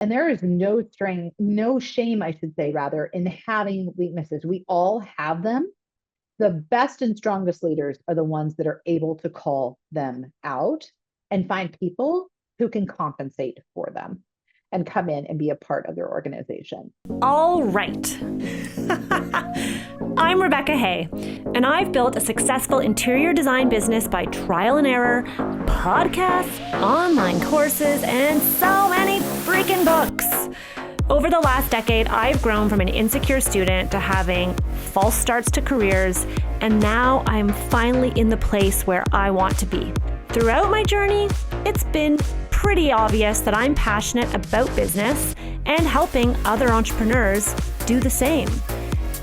And there is no shame, I should say, rather, in having weaknesses. We all have them. The best and strongest leaders are the ones that are able to call them out and find people who can compensate for them and come in and be a part of their organization. All right. I'm Rebecca Hay, and I've built a successful interior design business by trial and error, podcasts, online courses, and so many freaking books. Over the last decade, I've grown from an insecure student to having false starts to careers, and now I'm finally in the place where I want to be. Throughout my journey, it's been pretty obvious that I'm passionate about business and helping other entrepreneurs do the same.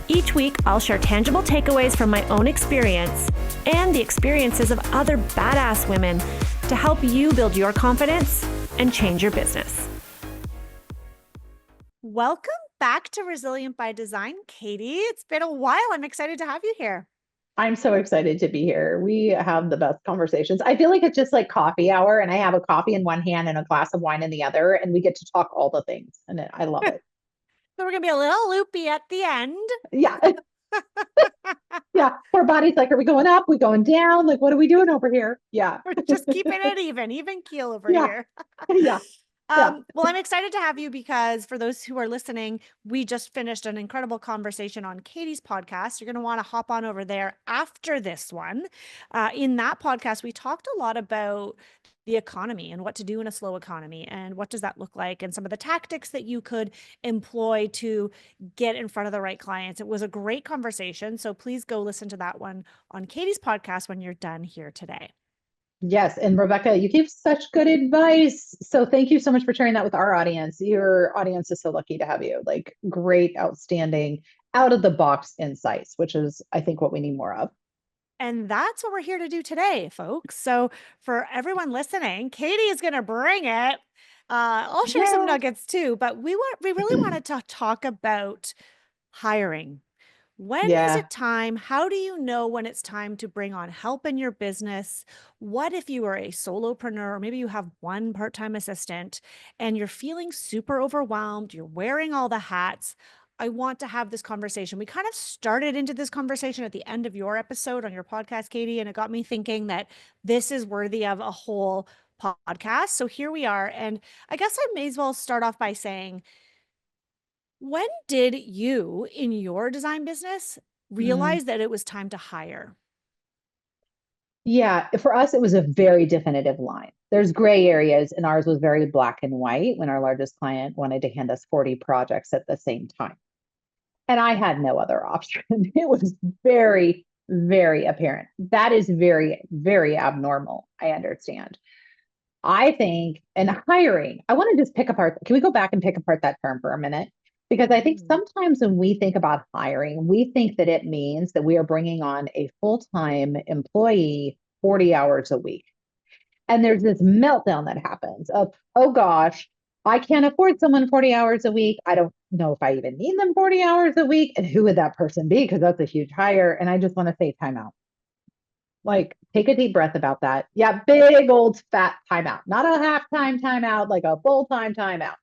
Each week, I'll share tangible takeaways from my own experience and the experiences of other badass women to help you build your confidence and change your business. Welcome back to Resilient by Design, Katie. It's been a while. I'm excited to have you here. I'm so excited to be here. We have the best conversations. I feel like it's just like coffee hour, and I have a coffee in one hand and a glass of wine in the other, and we get to talk all the things, and I love it. So we're going to be a little loopy at the end. Yeah. Yeah. Poor body's like, are we going up? We going down? Like, what are we doing over here? Yeah. We're just keeping it even keel over here. Yeah. Well, I'm excited to have you because for those who are listening, we just finished an incredible conversation on Katie's podcast. You're going to want to hop on over there after this one. In that podcast, we talked a lot about the economy and what to do in a slow economy and what does that look like and some of the tactics that you could employ to get in front of the right clients. It was a great conversation. So please go listen to that one on Katie's podcast when you're done here today. Yes. And Rebecca, you give such good advice. So thank you so much for sharing that with our audience. Your audience is so lucky to have you. Like, great, outstanding, out of the box insights, which is, I think, what we need more of. And that's what we're here to do today, folks. So for everyone listening, Katie is going to bring it. I'll share some nuggets too, but we really wanted to talk about hiring. When is it time? How do you know when it's time to bring on help in your business? What if you are a solopreneur, or maybe you have one part-time assistant and you're feeling super overwhelmed, you're wearing all the hats? I want to have this conversation. We kind of started into this conversation at the end of your episode on your podcast, Katie, and it got me thinking that this is worthy of a whole podcast. So here we are. And I guess I may as well start off by saying, when did you, in your design business, realize that it was time to hire? Yeah, for us, it was a very definitive line. There's gray areas, and ours was very black and white when our largest client wanted to hand us 40 projects at the same time. And I had no other option. It was very, very apparent. That is very, very abnormal. I understand. I think in hiring, I want to just pick apart. Can we go back and pick apart that term for a minute? Because I think sometimes when we think about hiring, we think that it means that we are bringing on a full-time employee 40 hours a week. And there's this meltdown that happens of, oh gosh, I can't afford someone 40 hours a week. I don't know if I even need them 40 hours a week. And who would that person be? Because that's a huge hire. And I just want to say timeout. Like, take a deep breath about that. Yeah, big old fat timeout, not a half-time timeout, like a full-time timeout.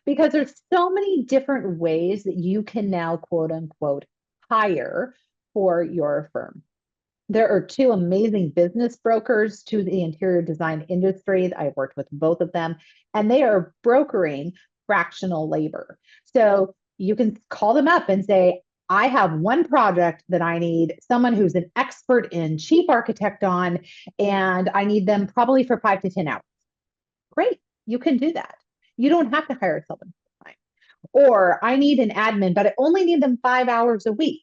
Because there's so many different ways that you can now, quote unquote, hire for your firm. There are two amazing business brokers to the interior design industry. I've worked with both of them, and they are brokering fractional labor. So you can call them up and say, I have one project that I need someone who's an expert in chief architect on, and I need them probably for 5 to 10 hours. Great, you can do that. You don't have to hire someone full time. Or I need an admin, but I only need them 5 hours a week.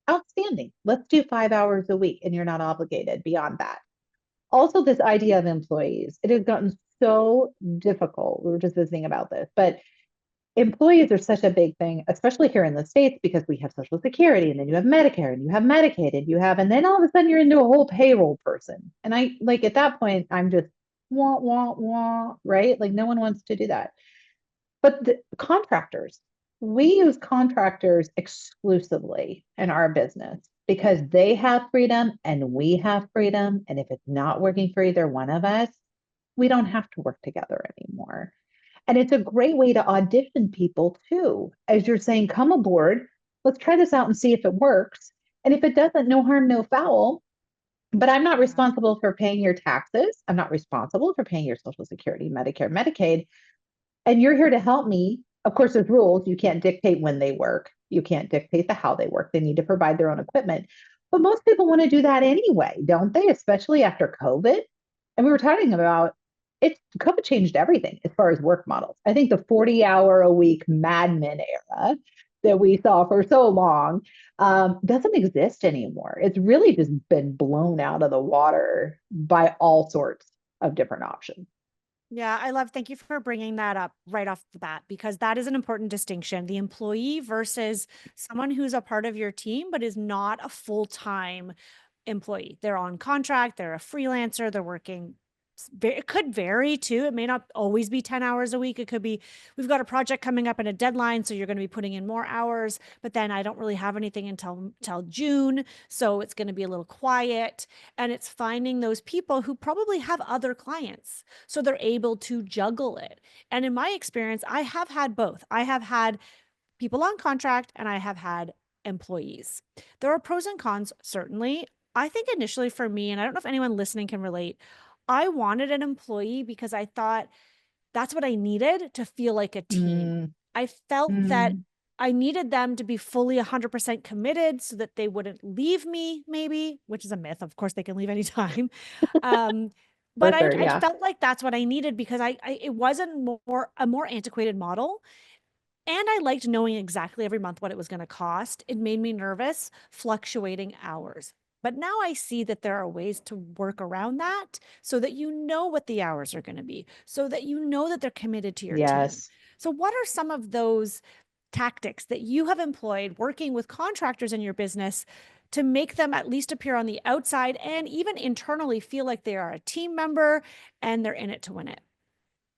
Outstanding. Let's do 5 hours a week, and you're not obligated beyond that. Also, this idea of employees, it has gotten so difficult. We were just visiting about this, but employees are such a big thing, especially here in the States, because we have Social Security, and then you have Medicare, and you have Medicaid, and then all of a sudden you're into a whole payroll person. And I, like, at that point, I'm just wah, wah, wah, right? Like, no one wants to do that. But the contractors, we use contractors exclusively in our business because they have freedom and we have freedom. And if it's not working for either one of us, we don't have to work together anymore. And it's a great way to audition people too. As you're saying, come aboard, let's try this out and see if it works. And if it doesn't, no harm, no foul. But I'm not Yeah. responsible for paying your taxes. I'm not responsible for paying your Social Security, Medicare, Medicaid. And you're here to help me. Of course, there's rules. You can't dictate when they work. You can't dictate the how they work. They need to provide their own equipment. But most people want to do that anyway, don't they? Especially after COVID. And we were talking about it, COVID changed everything as far as work models. I think the 40-hour a week Mad Men era that we saw for so long doesn't exist anymore. It's really just been blown out of the water by all sorts of different options. Yeah, thank you for bringing that up right off the bat, because that is an important distinction. The employee versus someone who's a part of your team, but is not a full-time employee. They're on contract, they're a freelancer, they're working. It could vary too. It may not always be 10 hours a week. It could be, we've got a project coming up and a deadline, so you're going to be putting in more hours, but then I don't really have anything until June, so it's going to be a little quiet. And it's finding those people who probably have other clients, so they're able to juggle it. And in my experience, I have had both. I have had people on contract and I have had employees. There are pros and cons, certainly. I think initially for me, and I don't know if anyone listening can relate, I wanted an employee because I thought that's what I needed to feel like a team. Mm, I felt that mm, I needed them to be fully 100% committed so that they wouldn't leave me, maybe, which is a myth. Of course, they can leave anytime. Um, for but sure. I Yeah. felt like that's what I needed because it wasn't a more antiquated model. And I liked knowing exactly every month what it was going to cost. It made me nervous, fluctuating hours. But now I see that there are ways to work around that so that you know what the hours are going to be, so that you know that they're committed to your team. Yes. So, what are some of those tactics that you have employed working with contractors in your business to make them at least appear on the outside and even internally feel like they are a team member and they're in it to win it?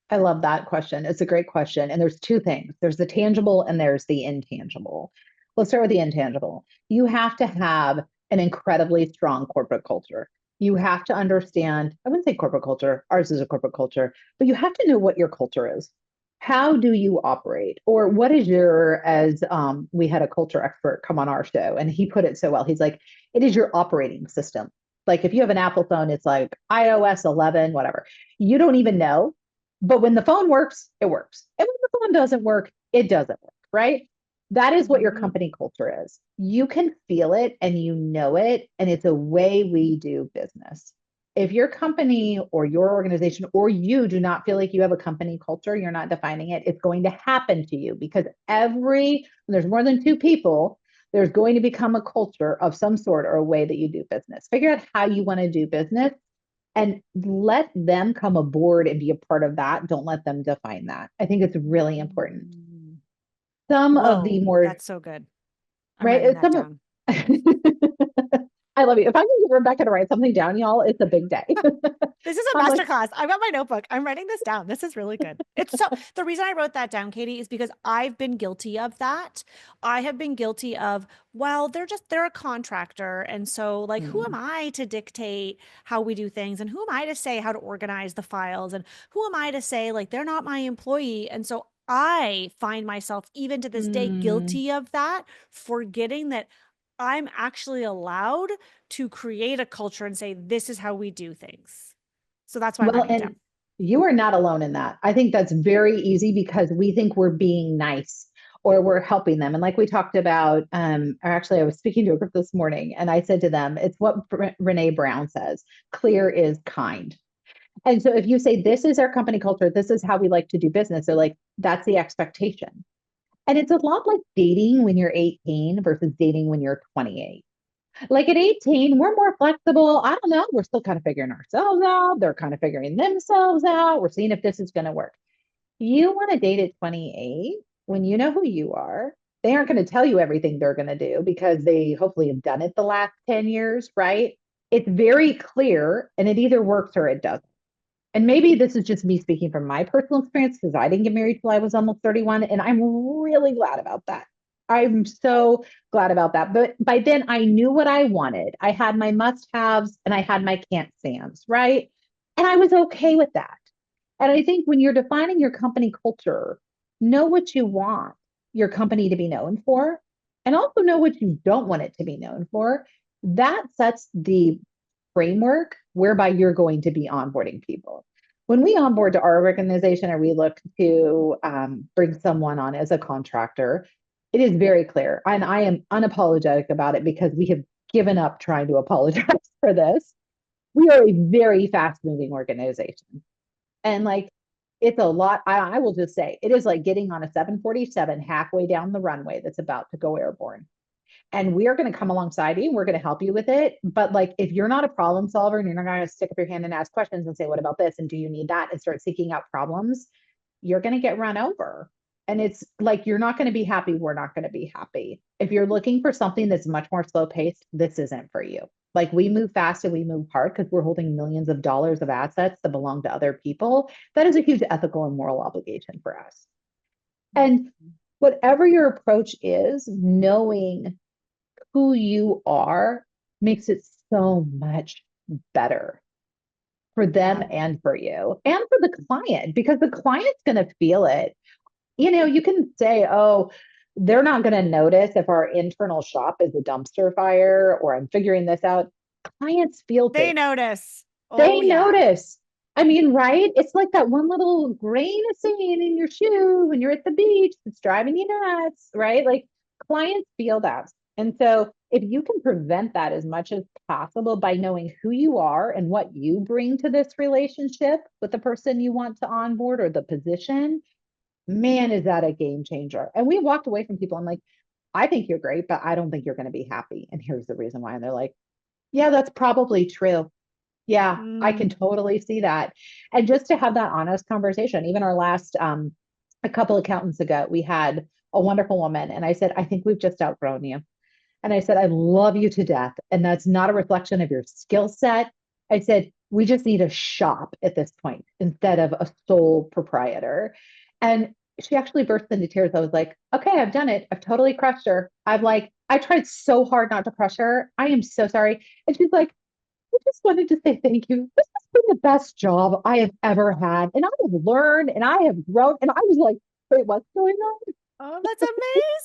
I love that question. It's a great question. And there's two things, there's the tangible and there's the intangible. Let's start with the intangible. You have to have an incredibly strong corporate culture. You have to understand, I wouldn't say corporate culture, ours is a corporate culture, but you have to know what your culture is. How do you operate? Or what is as we had a culture expert come on our show and he put it so well. He's like, it is your operating system. Like if you have an Apple phone, it's like iOS 11, whatever. You don't even know, but when the phone works, it works. And when the phone doesn't work, it doesn't work, right? That is what your Mhm. company culture is. You can feel it and you know it, and it's a way we do business. If your company or your organization or you do not feel like you have a company culture, you're not defining it, it's going to happen to you because when there's more than two people, there's going to become a culture of some sort or a way that you do business. Figure out how you want to do business and let them come aboard and be a part of that. Don't let them define that. I think it's really important. Mm. Some of Whoa, the more, that's so good. I'm right? writing that Some of, down. I love you. If I can get Rebecca to write something down, y'all, it's a big day. This is a I'm like, masterclass. I've got my notebook. I'm writing this down. This is really good. The reason I wrote that down, Katie, is because I've been guilty of that. I have been guilty of, well, they're a contractor. And so, like, who am mm, I to dictate how we do things? And who am I to say how to organize the files? And who am I to say, like, they're not my employee? And so I find myself, even to this day, mm. guilty of that, forgetting that I'm actually allowed to create a culture and say, this is how we do things. So that's why I'm Well, writing it down. and you are not alone in that. I think that's very easy because we think we're being nice or we're helping them. And like we talked about, or actually, I was speaking to a group this morning and I said to them, it's what Brene Brown says, clear is kind. And so if you say, this is our company culture, this is how we like to do business, they're like, that's the expectation. And it's a lot like dating when you're 18 versus dating when you're 28. Like at 18, we're more flexible. I don't know. We're still kind of figuring ourselves out. They're kind of figuring themselves out. We're seeing if this is going to work. You want to date at 28 when you know who you are. They aren't going to tell you everything they're going to do because they hopefully have done it the last 10 years, right? It's very clear and it either works or it doesn't. And maybe this is just me speaking from my personal experience because I didn't get married till I was almost 31. And I'm really glad about that. I'm so glad about that. But by then I knew what I wanted. I had my must haves and I had my can't stands, right? And I was okay with that. And I think when you're defining your company culture, know what you want your company to be known for, and also know what you don't want it to be known for. That sets the framework whereby you're going to be onboarding people. When we onboard to our organization or we look to bring someone on as a contractor, it is very clear. And I am unapologetic about it because we have given up trying to apologize for this. We are a very fast moving organization. And like, it's a lot. I will just say it is like getting on a 747 halfway down the runway that's about to go airborne. And we are going to come alongside you. We're going to help you with it. But like, if you're not a problem solver and you're not going to stick up your hand and ask questions and say, what about this? And do you need that? And start seeking out problems, you're going to get run over. And it's like, you're not going to be happy. We're not going to be happy. If you're looking for something that's much more slow paced, this isn't for you. Like, we move fast and we move hard because we're holding millions of dollars of assets that belong to other people. That is a huge ethical and moral obligation for us. And whatever your approach is, knowing who you are makes it so much better for them Yeah. and for you and for the client, because the client's going to feel it. You can say, oh, they're not going to notice if our internal shop is a dumpster fire or I'm figuring this out. Clients feel They things. notice. They Oh, yeah. notice. I mean, right? It's like that one little grain of sand in your shoe when you're at the beach that's driving you nuts, right? Like, clients feel that. And so if you can prevent that as much as possible by knowing who you are and what you bring to this relationship with the person you want to onboard or the position, man, is that a game changer. And we walked away from people. I'm like, I think you're great, but I don't think you're going to be happy. And here's the reason why. And they're like, yeah, that's probably true. Yeah, I can Mm. totally see that. And just to have that honest conversation, even our last a couple accountants ago, we had a wonderful woman. And I said, I think we've just outgrown you. And I said, I love you to death. And that's not a reflection of your skill set. I said, we just need a shop at this point instead of a sole proprietor. And she actually burst into tears. I was like, okay, I've done it. I've totally crushed her. I tried so hard not to crush her. I am so sorry. And she's like, I just wanted to say thank you. This has been the best job I have ever had. And I have learned and I have grown. And I was like, wait, what's going on? Oh, that's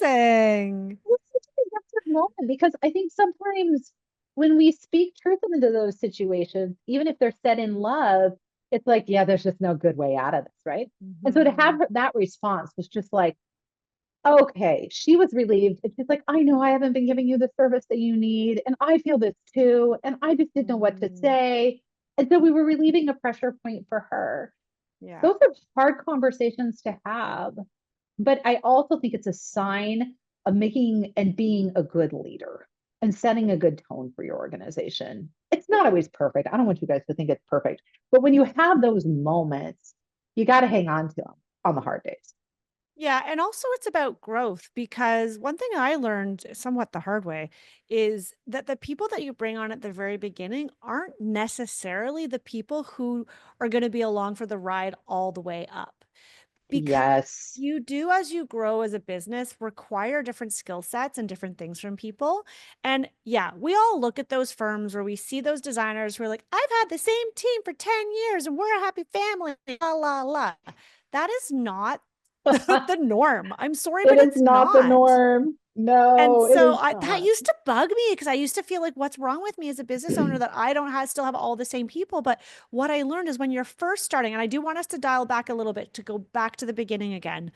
amazing. Was such a productive moment because I think sometimes when we speak truth into those situations, even if they're said in love, it's like, yeah, there's just no good way out of this, right? And so to have Mhm. that response was just like, okay, she was relieved. And she's like, I know I haven't been giving you the service that you need. And I feel this too. And I just didn't know what to Mhm. say. And so we were relieving a pressure point for her. Yeah. Those are hard conversations to have. But I also think it's a sign of making and being a good leader and setting a good tone for your organization. It's not always perfect. I don't want you guys to think it's perfect. But when you have those moments, you got to hang on to them on the hard days. Yeah, and also it's about growth because one thing I learned somewhat the hard way is that the people that you bring on at the very beginning aren't necessarily the people who are going to be along for the ride all the way up. Because Yes. you do, as you grow as a business, require different skill sets and different things from people. And yeah, we all look at those firms where we see those designers who are like, I've had the same team for 10 years and we're a happy family, la, la, la. That is not the norm. I'm sorry, It but is it's not the not. norm. And No, it so is that not. used to bug me because I used to feel like, what's wrong with me as a business owner that I don't have, still have all the same people? But what I learned is when you're first starting, and I do want us to dial back a little bit to go back to the beginning again,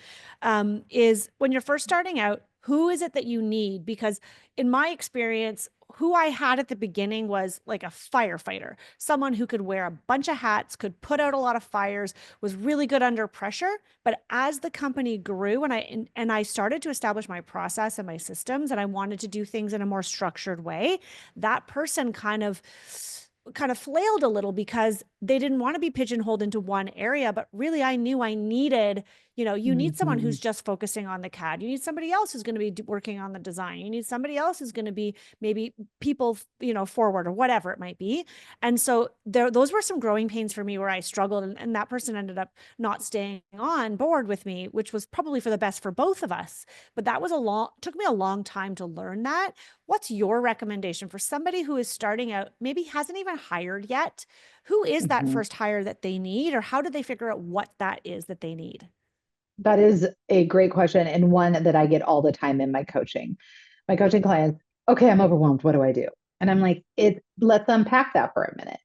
is when you're first starting out, who is it that you need? Because in my experience, who I had at the beginning was like a firefighter, someone who could wear a bunch of hats, could put out a lot of fires, was really good under pressure. But as the company grew and I started to establish my process and my systems and I wanted to do things in a more structured way, that person kind of flailed a little because they didn't want to be pigeonholed into one area, but really I knew I needed You need someone Mhm. who's just focusing on the CAD. You need somebody else who's going to be working on the design. You need somebody else who's going to be maybe people, forward or whatever it might be. And so those were some growing pains for me where I struggled, and that person ended up not staying on board with me, which was probably for the best for both of us. But that was took me a long time to learn that. What's your recommendation for somebody who is starting out, maybe hasn't even hired yet? Who is that Mhm. first hire that they need, or how do they figure out what that is that they need? That is a great question, and one that I get all the time in my coaching. My coaching clients, okay, I'm overwhelmed. What do I do? And I'm like, let's unpack that for a minute.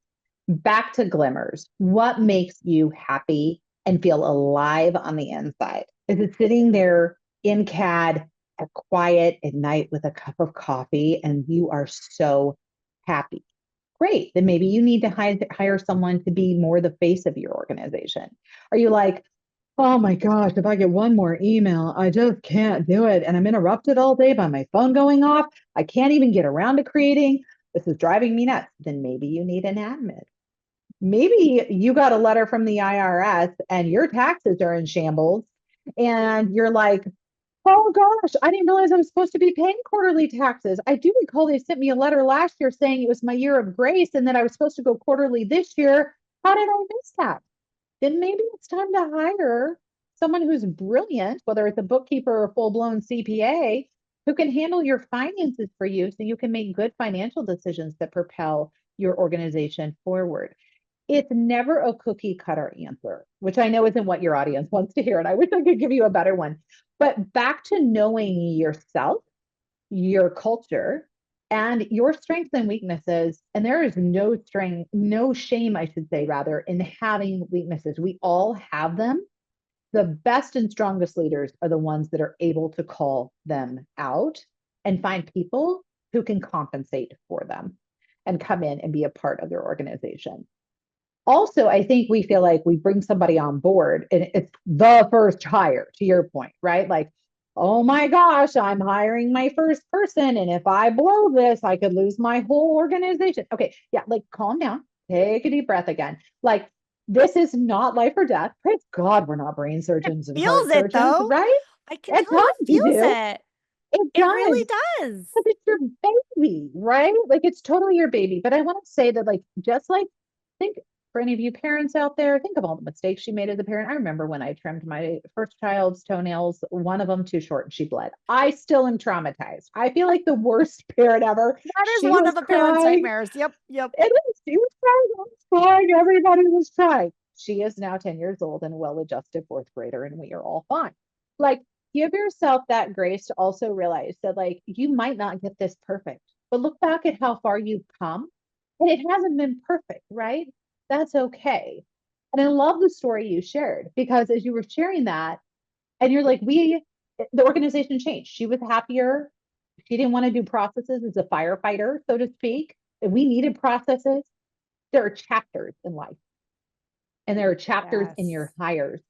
Back to glimmers. What makes you happy and feel alive on the inside? Is it sitting there in CAD at quiet at night with a cup of coffee and you are so happy? Great. Then maybe you need to hire someone to be more the face of your organization. Are you like, oh my gosh, if I get one more email, I just can't do it. And I'm interrupted all day by my phone going off. I can't even get around to creating. This is driving me nuts. Then maybe you need an admin. Maybe you got a letter from the IRS and your taxes are in shambles. And you're like, oh gosh, I didn't realize I was supposed to be paying quarterly taxes. I do recall they sent me a letter last year saying it was my year of grace and that I was supposed to go quarterly this year. How did I miss that? Then maybe it's time to hire someone who's brilliant, whether it's a bookkeeper or a full blown CPA, who can handle your finances for you so you can make good financial decisions that propel your organization forward. It's never a cookie cutter answer, which I know isn't what your audience wants to hear. And I wish I could give you a better one. But back to knowing yourself, your culture, and your strengths and weaknesses. And there is no strength, no shame, I should say, rather, in having weaknesses. We all have them. The best and strongest leaders are the ones that are able to call them out and find people who can compensate for them and come in and be a part of their organization. Also, I think we feel like we bring somebody on board and it's the first hire, to your point, right? Like, oh my gosh, I'm hiring my first person. And if I blow this, I could lose my whole organization. Okay, yeah, like calm down, take a deep breath again. Like, this is not life or death. Praise God, we're not brain surgeons and Feels heart it surgeons, though. right? I can At tell it times you feels do. it. It It does. really does. But it's your baby, right? Like it's totally your baby. But I want to say that, like, just like think for any of you parents out there, think of all the mistakes you made as a parent. I remember when I trimmed my first child's toenails, one of them too short and she bled. I still am traumatized. I feel like the worst parent ever. That is She one was of the parents' crying. nightmares. Yep, yep. It is. She was crying. I was crying. Everybody was crying. She is now 10 years old and well adjusted fourth grader, and we are all fine. Like, give yourself that grace to also realize that, like, you might not get this perfect, but look back at how far you've come. And it hasn't been perfect, right? That's okay. And I love the story you shared because as you were sharing that, and you're like, the organization changed. She was happier. She didn't want to do processes as a firefighter, so to speak. And we needed processes. There are chapters in life, and there are chapters in Yes. your hires.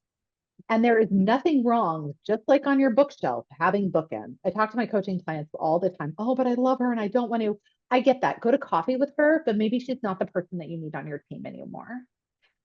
And there is nothing wrong, just like on your bookshelf, having bookends. I talk to my coaching clients all the time. Oh, but I love her and I don't want to. I get that. Go to coffee with her, but maybe she's not the person that you need on your team anymore.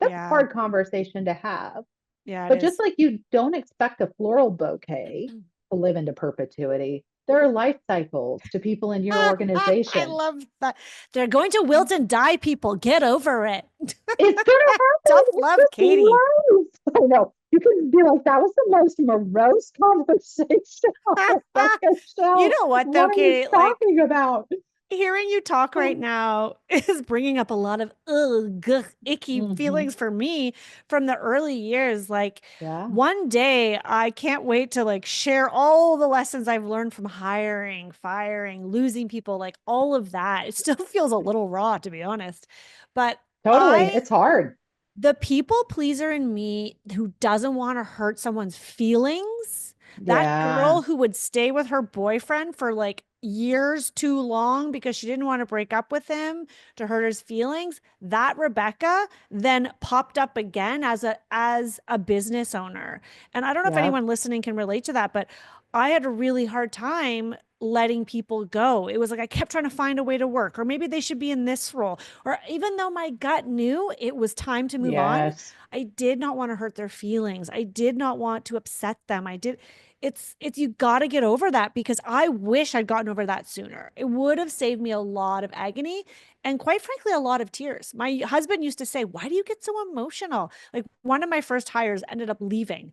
That's a Yeah. hard conversation to have. Yeah, it But just is. like you don't expect a floral bouquet to live into perpetuity, there are life cycles to people in your I organization. love that. They're going to wilt and die, people. Get over it. It's gonna Tough happen. It's love, just Katie. life. I know. You can be like, that was the most morose conversation on Rebecca's You show. know what, What though, are you Katie? Like, talking about? hearing you talk right now is bringing up a lot of icky Mm-hmm. feelings for me from the early years. Like, Yeah. one day I can't wait to like share all the lessons I've learned from hiring, firing, losing people, like all of that. It still feels a little raw, to be honest. But Totally. I It's hard. the people pleaser in me who doesn't want to hurt someone's feelings, that Yeah. girl who would stay with her boyfriend for like years too long because she didn't want to break up with him to hurt his feelings, that Rebecca then popped up again as a business owner. And I don't know if Yeah. anyone listening can relate to that, but I had a really hard time letting people go. It was like I kept trying to find a way to work, or maybe they should be in this role. Or even though my gut knew it was time to move on, Yes. I did not want to hurt their feelings. I did not want to upset them. I did. It's you got to get over that, because I wish I'd gotten over that sooner. It would have saved me a lot of agony and, quite frankly, a lot of tears. My husband used to say, "Why do you get so emotional?" Like, one of my first hires ended up leaving.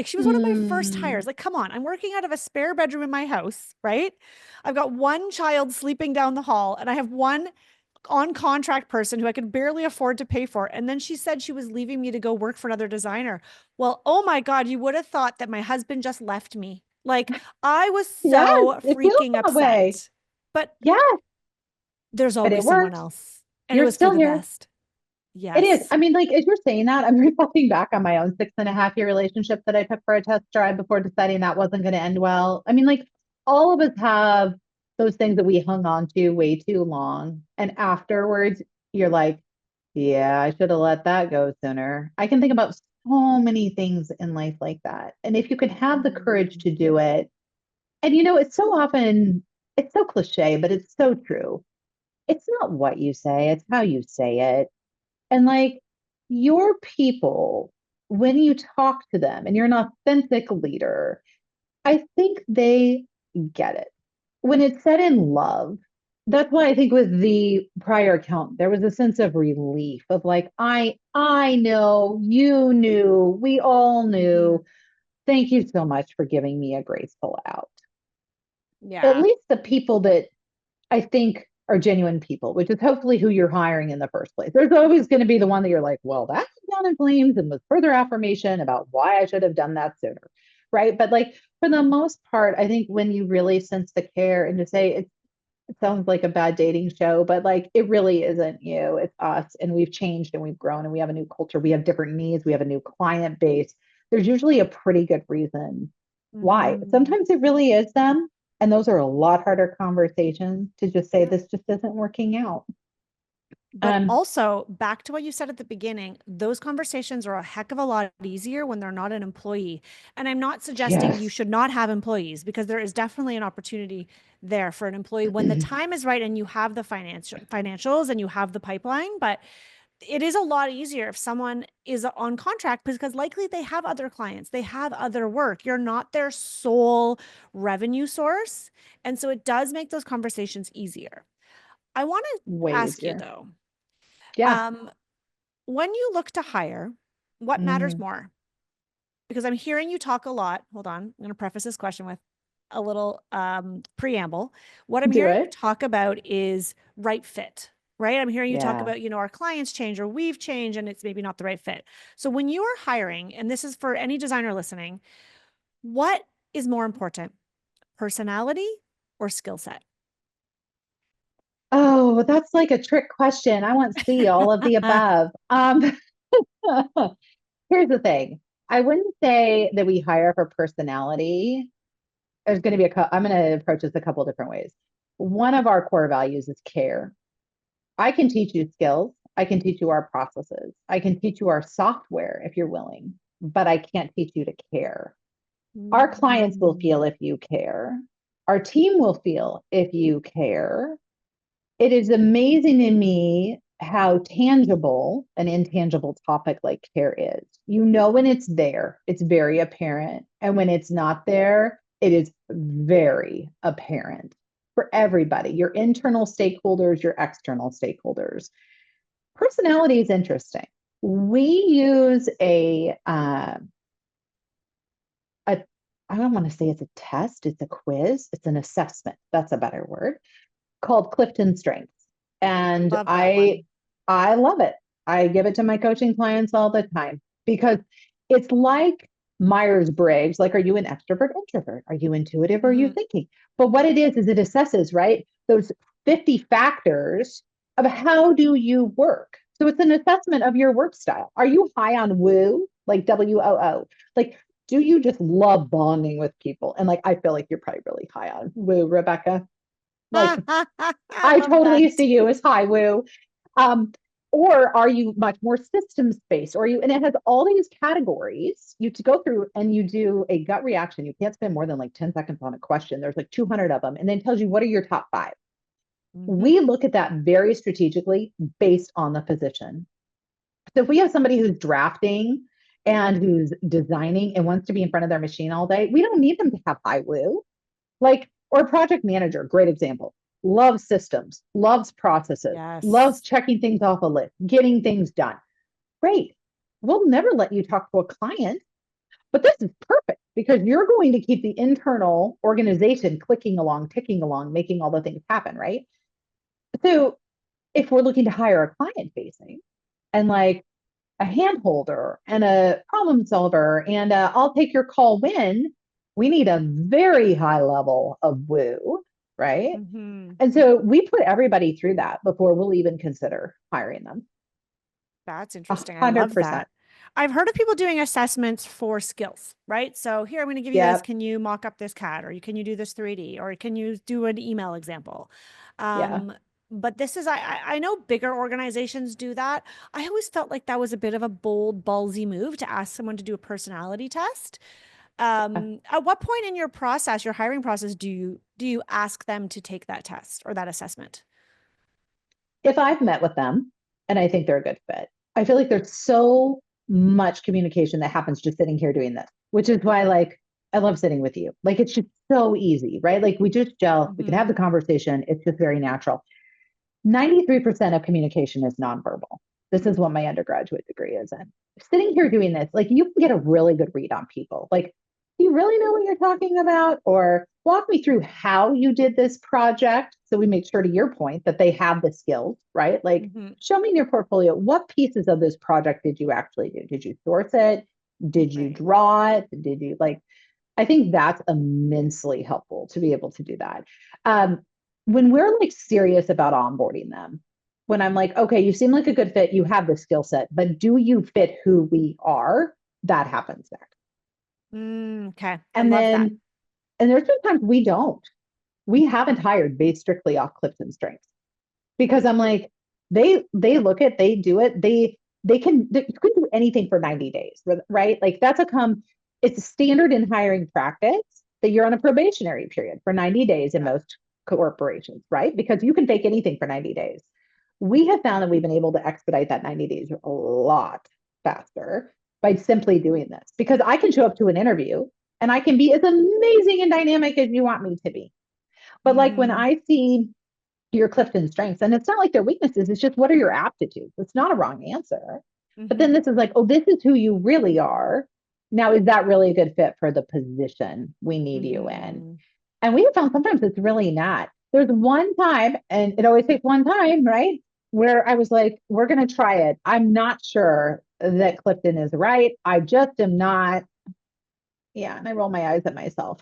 She was one of my first Mm, hires. Like, come on, I'm working out of a spare bedroom in my house, right? I've got one child sleeping down the hall, and I have one on contract person who I could barely afford to pay for. And then she said she was leaving me to go work for another designer. Well, oh my God, you would have thought that my husband just left me. Like, I was yes, so it feels freaking that way. upset. But Yes, there's but it always someone worked. else. And it You're was for still the here. best. It is. Yes. I mean, like, as you're saying that, I'm reflecting back on my own 6.5 year relationship that I took for a test drive before deciding that wasn't going to end well. I mean, like, all of us have those things that we hung on to way too long. And afterwards, you're like, yeah, I should have let that go sooner. I can think about so many things in life like that. And if you can have the courage to do it, and it's so often, it's so cliche, but it's so true. It's not what you say, it's how you say it. And like your people, when you talk to them and you're an authentic leader, I think they get it. When it's said in love, that's why I think with the prior account, there was a sense of relief of like, I know, you knew, we all Mm-hmm. knew. Thank you so much for giving me a graceful out. At Yeah. least the people that I think are genuine people, which is hopefully who you're hiring in the first place. There's always going to be the one that you're like, well, that's down in flames and was further affirmation about why I should have done that sooner. Right. But like for the most part, I think when you really sense the care and to say it sounds like a bad dating show, but like it really isn't you, it's us. And we've changed and we've grown and we have a new culture. We have different needs. We have a new client base. There's usually a pretty good reason why. Mm-hmm. Sometimes it really is them. And those are a lot harder conversations to just say, Yeah. this just isn't working out. But Um, also, back to what you said at the beginning, those conversations are a heck of a lot easier when they're not an employee. And I'm not suggesting you yes. should not have employees, because there is definitely an opportunity there for an employee when the time is right and you have the financials and you have the pipeline. But it is a lot easier if someone is on contract, because likely they have other clients, they have other work. You're not their sole revenue source. And so it does make those conversations easier. I want to Way ask you easier. though, Yeah. um, when you look to hire, what matters Mm, more? Because I'm hearing you talk a lot. Hold on. I'm going to preface this question with a little preamble. What I'm do hearing you it. talk about is right fit, right? I'm hearing you talk Yeah. about, our clients change or we've changed and it's maybe not the right fit. So when you are hiring, and this is for any designer listening, what is more important, personality or skill set? Oh, that's like a trick question. I want C, all of the above. Here's the thing. I wouldn't say that we hire for personality. There's going to be I'm going to approach this a couple different ways. One of our core values is care. I can teach you skills. I can teach you our processes. I can teach you our software if you're willing, but I can't teach you to care. Our clients will feel Mm. if you care. Our team will feel if you care. It is amazing to me how tangible an intangible topic like care is. You know, when it's there, it's very apparent. And when it's not there, it is very apparent for everybody, your internal stakeholders, your external stakeholders. Personality is interesting. We use a I don't want to say it's a test, it's a quiz, it's an assessment. That's a better word, called Clifton Strengths. And Love that I one. I love it. I give it to my coaching clients all the time because it's like Myers-Briggs, like, are you an extrovert, introvert? Are you intuitive or are you Mhm. thinking? But what it is it assesses, right? Those 50 factors of how do you work. So it's an assessment of your work style. Are you high on woo, like WOO? Like, do you just love bonding with people? And like, I feel like you're probably really high on woo, Rebecca. Like, I I love that. totally see you as high woo. Um, Or are you much more systems based? Or you, and it has all these categories you to go through and you do a gut reaction. You can't spend more than like 10 seconds on a question. There's like 200 of them and then tells you what are your top five. Mm-hmm. We look at that very strategically based on the position. So if we have somebody who's drafting and who's designing and wants to be in front of their machine all day, we don't need them to have high woo. Like, or project manager, great example. Loves systems, loves processes, loves Yes. checking things off a list, getting things done. Great. We'll never let you talk to a client, but this is perfect because you're going to keep the internal organization clicking along, ticking along, making all the things happen, right? So if we're looking to hire a client facing and like a hand holder and a problem solver and I'll take your call when we need a very high level of woo, right? Mm-hmm. And so we put everybody through that before we'll even consider hiring them. That's A interesting. I hundred love that. percent. I've heard of people doing assessments for skills, right? So here I'm going to give you this. Yep. Can you mock up this CAD, or can you do this 3D, or can you do an email example? Yeah. Um, but this is I know bigger organizations do that. I always felt like that was a bit of a bold, ballsy move to ask someone to do a personality test. At what point in your process, your hiring process, do you ask them to take that test or that assessment? If I've met with them and I think they're a good fit, I feel like there's so much communication that happens just sitting here doing this, which is why like I love sitting with you. Like it's just so easy, right? Like we just gel, we can have Mm-hmm. the conversation. It's just very natural. 93% of communication is nonverbal. This is what my undergraduate degree is in. Sitting here doing this, like you can get a really good read on people. Like, do you really know what you're talking about? Or walk me through how you did this project. So we make sure, to your point, that they have the skills, right? Like, Mm-hmm. show me in your portfolio, what pieces of this project did you actually do? Did you source it? Did you Right. draw it? Did you like, I think that's immensely helpful to be able to do that. When we're like serious about onboarding them, when I'm like, okay, you seem like a good fit, you have the skill set, but do you fit who we are? That happens next. Okay. I And love that. then, and there's been times we don't. We haven't hired based strictly off Clifton strengths because I'm like, they look at, they do it, you could do anything for 90 days, right? Like that's it's a standard in hiring practice that you're on a probationary period for 90 days in Yeah. most corporations, right? Because you can fake anything for 90 days. We have found that we've been able to expedite that 90 days a lot faster by simply doing this because I can show up to an interview and I can be as amazing and dynamic as you want me to be. But like when Mm-hmm. I see your Clifton strengths. And it's not like their weaknesses, it's just what are your aptitudes? It's not a wrong answer. But Mm-hmm. then this is like, oh, this is who you really are. Now, is that really a good fit for the position we need you in? Mm-hmm. And we have found sometimes it's really not. There's one time, and it always takes one time, right? Where I was like, we're going to try it. I'm not sure that Clifton is right. I just am not. Yeah. And I roll my eyes at myself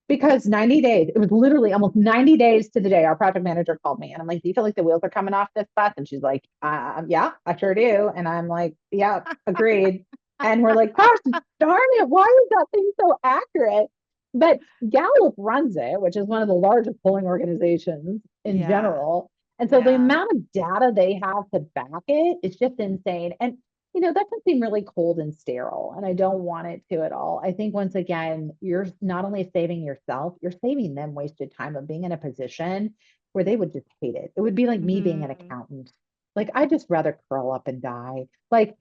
because 90 days, it was literally almost 90 days to the day. Our project manager called me and I'm like, do you feel like the wheels are coming off this bus? And she's like, yeah, I sure do. And I'm like, yeah, agreed. And we're like, gosh, darn it, why is that thing so accurate? But Gallup runs it, which is one of the largest polling organizations in Yeah. general. And so the Yeah. amount of data they have to back it is just insane. And that can seem really cold and sterile, and I don't want it to at all. I think once again, you're not only saving yourself, you're saving them wasted time of being in a position where they would just hate it. It would be like me being an Mm-hmm. accountant. Like I'd just rather curl up and die. Like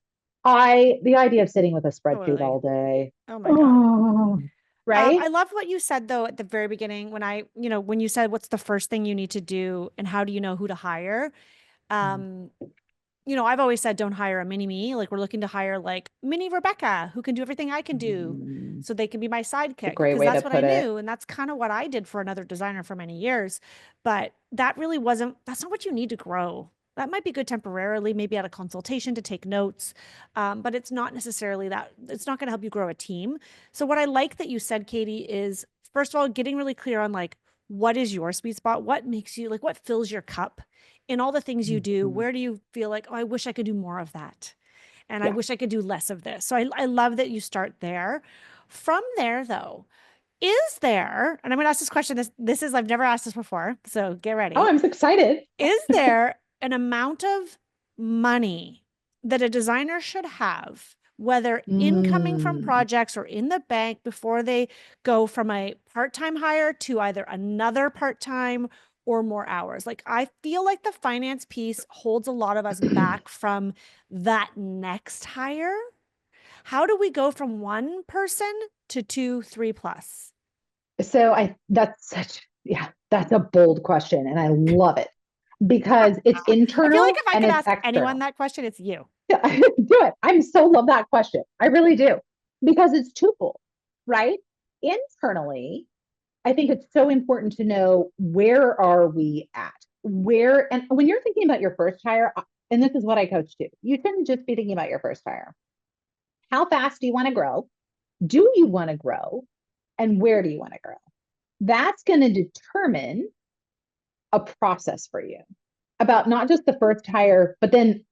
the idea of sitting with a spreadsheet Totally. all day. Oh my God. Oh, right? I love what you said though at the very beginning when you said what's the first thing you need to do and how do you know who to hire? Um, I've always said don't hire a mini me. Like we're looking to hire like mini Rebecca who can do everything I can do Mm, so they can be my it's a sidekick great because way to that's what I put it. knew and that's kind of what I did for another designer for many years. But that's not what you need to grow. That might be good temporarily, maybe at a consultation to take notes, but it's not necessarily that. It's not going to help you grow a team. So what I like that you said, Katie, is first of all getting really clear on like what is your sweet spot, what makes you like what fills your cup in all the things you do. Mhm. Where do you feel like, oh, I wish I could do more of that, and I Yeah. wish I could do less of this. So I love that you start there. From there, though, is there, and I'm going to ask this question. This is, I've never asked this before, so get Oh, ready. I'm so excited. Is there an amount of money that a designer should have, whether incoming from Mm. projects or in the bank before they go from a part-time hire to either another part-time or more hours? Like, I feel like the finance piece holds a lot of us back from that next hire. How do we go from one person to two, three plus? So that's yeah, that's a bold question. And I love it because it's I feel like internal if I and could it's ask anyone external. that question, it's you. Do it. I so love that question. I really do because it's twofold, right? Internally, I think it's so important to know where are we at? Where, and when you're thinking about your first hire, and this is what I coach to, you shouldn't just be thinking about your first hire. How fast do you want to grow? Do you want to grow? And where do you want to grow? That's going to determine a process for you about not just the first hire, but then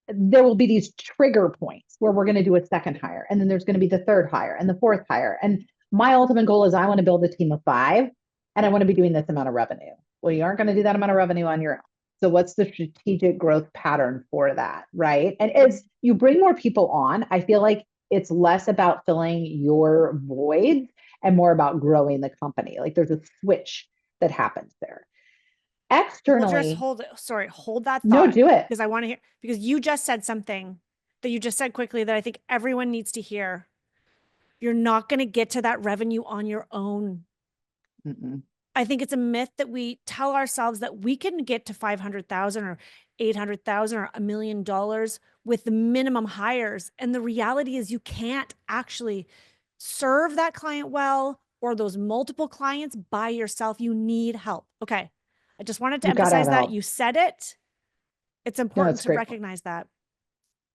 there will be these trigger points where we're going to do a second hire. And then there's going to be the third hire and the fourth hire. And my ultimate goal is I want to build a team of 5 and I want to be doing this amount of revenue. Well, you aren't going to do that amount of revenue on your own. So what's the strategic growth pattern for that? Right. And as you bring more people on, I feel like it's less about filling your voids and more about growing the company. Like there's a switch that happens there. Well, just Externally, hold that no, thought do it. because I want to hear, because you just said something that you just said quickly that I think everyone needs to hear. You're not going to get to that revenue on your own. Mm-mm. I think it's a myth that we tell ourselves that we can get to 500,000 or 800,000 or $1 million with the minimum hires. And the reality is you can't actually serve that client well or those multiple clients by yourself. You need help. Okay. I just wanted to You got to have emphasize that. help. You said it. It's No, important it's a to great point. recognize that.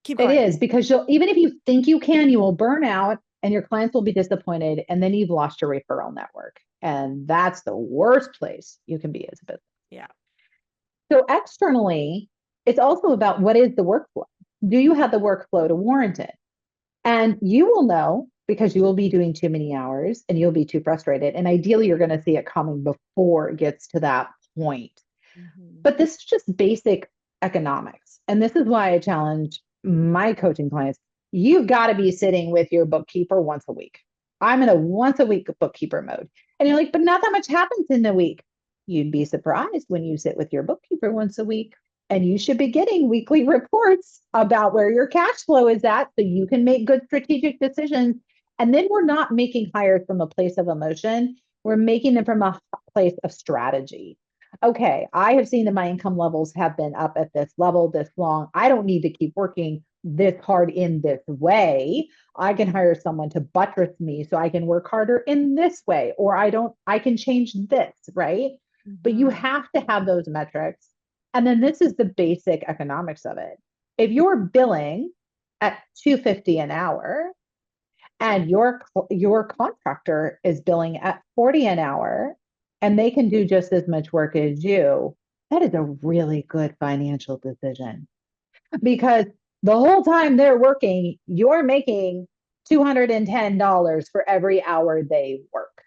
Keep It going. is because you'll, even if you think you can, you will burn out and your clients will be disappointed. And then you've lost your referral network. And that's the worst place you can be as a business. Yeah. So externally, it's also about what is the workflow? Do you have the workflow to warrant it? And you will know because you will be doing too many hours and you'll be too frustrated. And ideally, you're going to see it coming before it gets to that point. Mm-hmm. But this is just basic economics. And this is why I challenge my coaching clients. You've got to be sitting with your bookkeeper once a week. I'm in a once a week bookkeeper mode. And you're like, but not that much happens in the week. You'd be surprised when you sit with your bookkeeper once a week. And you should be getting weekly reports about where your cash flow is at so you can make good strategic decisions. And then we're not making hires from a place of emotion, we're making them from a place of strategy. Okay, I have seen that my income levels have been up at this level this long. I don't need to keep working this hard in this way. I can hire someone to buttress me so I can work harder in this way, or I can change this, right? But you Mm-hmm. have to have those metrics. And then this is the basic economics of it. If you're billing at 250 an hour and your contractor is billing at 40 an hour and they can do just as much work as you, that is a really good financial decision because the whole time they're working, you're making $210 for every hour they work.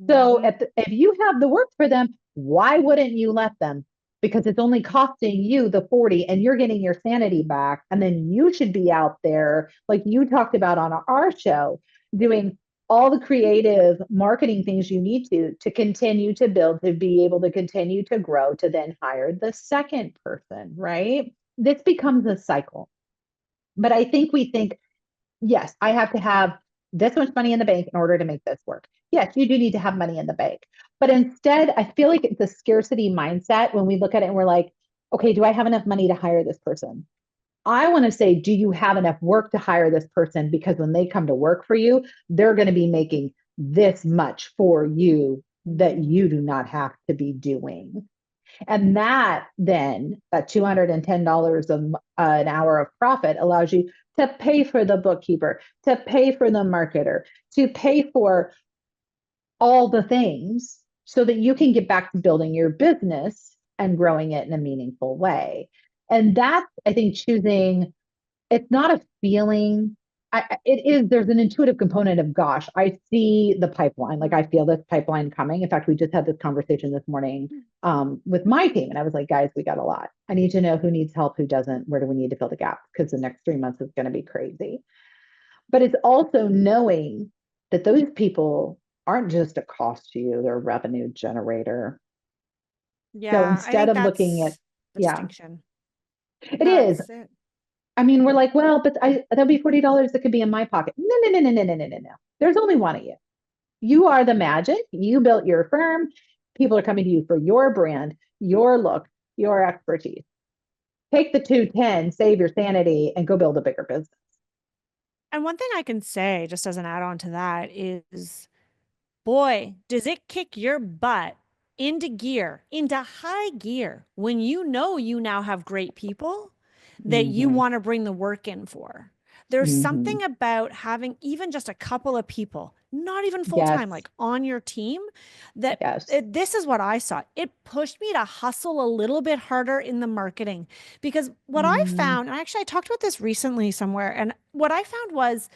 So Mm-hmm. if you have the work for them, why wouldn't you let them? Because it's only costing you the 40 and you're getting your sanity back. And then you should be out there, like you talked about on our show, doing all the creative marketing things you need to continue to build, to be able to continue to grow, to then hire the second person, right? This becomes a cycle. But I think we think yes, I have to have this much money in the bank in order to make this work. Yes, you do need to have money in the bank. But instead, I feel like it's a scarcity mindset when we look at it and we're like, okay, do I have enough money to hire this person? I want to say, do you have enough work to hire this person? Because when they come to work for you, they're going to be making this much for you that Mm-hmm. you do not have to be doing. And that then, that $210 an hour of profit allows you to pay for the bookkeeper, to pay for the marketer, to pay for all the things so that you can get back to building your business and growing it in a meaningful way. And that's, I think, choosing, it's not a feeling. it is, there's an intuitive component of, gosh, I see the pipeline. Like I feel this pipeline coming. In fact, we just had this conversation this morning with my team. And I was like, guys, we got a lot. I need to know who needs help, who doesn't, where do we need to fill the gap? Because the next 3 months is going to be crazy. But it's also knowing that those people aren't just a cost to you, they're a revenue generator. So Yeah, I instead think of looking at, that's the yeah, distinction. it is. That's it. I mean, we're like, well, but that'll be $40 that could be in my pocket. No, no, no, no, no, no, no, no, no. There's only one of you. You are the magic. You built your firm. People are coming to you for your brand, your look, your expertise. Take the 210, save your sanity, and go build a bigger business. And one thing I can say, just as an add on to that, is boy, does it kick your butt into gear, into high gear, when you know you now have great people that you Mm-hmm. want to bring the work in for. There's Mm-hmm. something about having even just a couple of people, not even full Yes. time, like on your team, that Yes. this is what I saw. It pushed me to hustle a little bit harder in the marketing because what I Mm, found, and actually I talked about this recently somewhere, and what I found was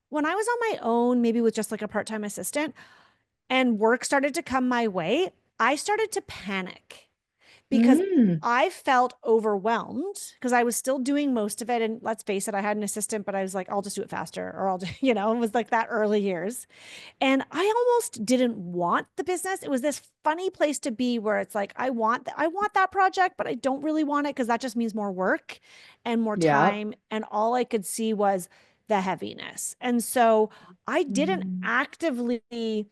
when I was on my own, maybe with just like a part time assistant, and work started to come my way, I started to panic because mm, I felt overwhelmed because I was still doing most of it. And let's face it, I had an assistant, but I was like, I'll just do it faster or I'll, it was like that early years. And I almost didn't want the business. It was this funny place to be where it's like, I want that project, but I don't really want it because that just means more work and more yeah. time. And all I could see was the heaviness. And so I didn't Mm. actively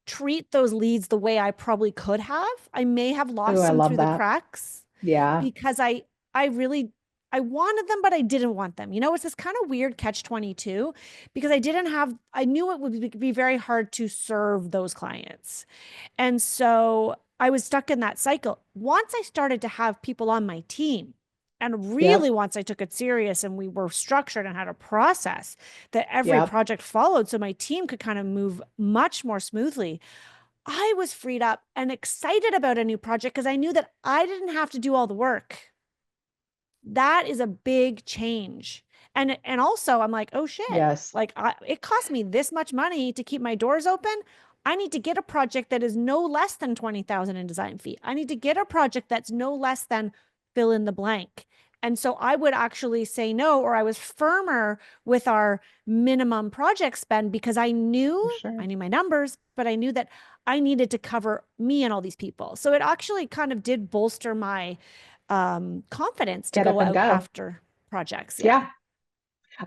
treat those leads the way I probably could have. I may have Oh, lost I some love through the that. cracks Yeah. because I really I wanted them but I didn't want them. It's this kind of weird catch 22 because I knew it would be very hard to serve those clients. And so I was stuck in that cycle. Once I started to have people on my team, and really Yep. once I took it serious and we were structured and had a process that every Yep. project followed, so my team could kind of move much more smoothly, I was freed up and excited about a new project because I knew that I didn't have to do all the work. That is a big change. And also I'm like, oh shit, Yes. like it cost me this much money to keep my doors open. I need to get a project that is no less than 20,000 in design fee. I need to get a project that's no less than fill in the blank. And so I would actually say no, or I was firmer with our minimum project spend because For I sure. knew my numbers, but I knew that I needed to cover me and all these people. So it actually kind of did bolster my confidence to Get up go and out go. after projects. Yeah. Yeah.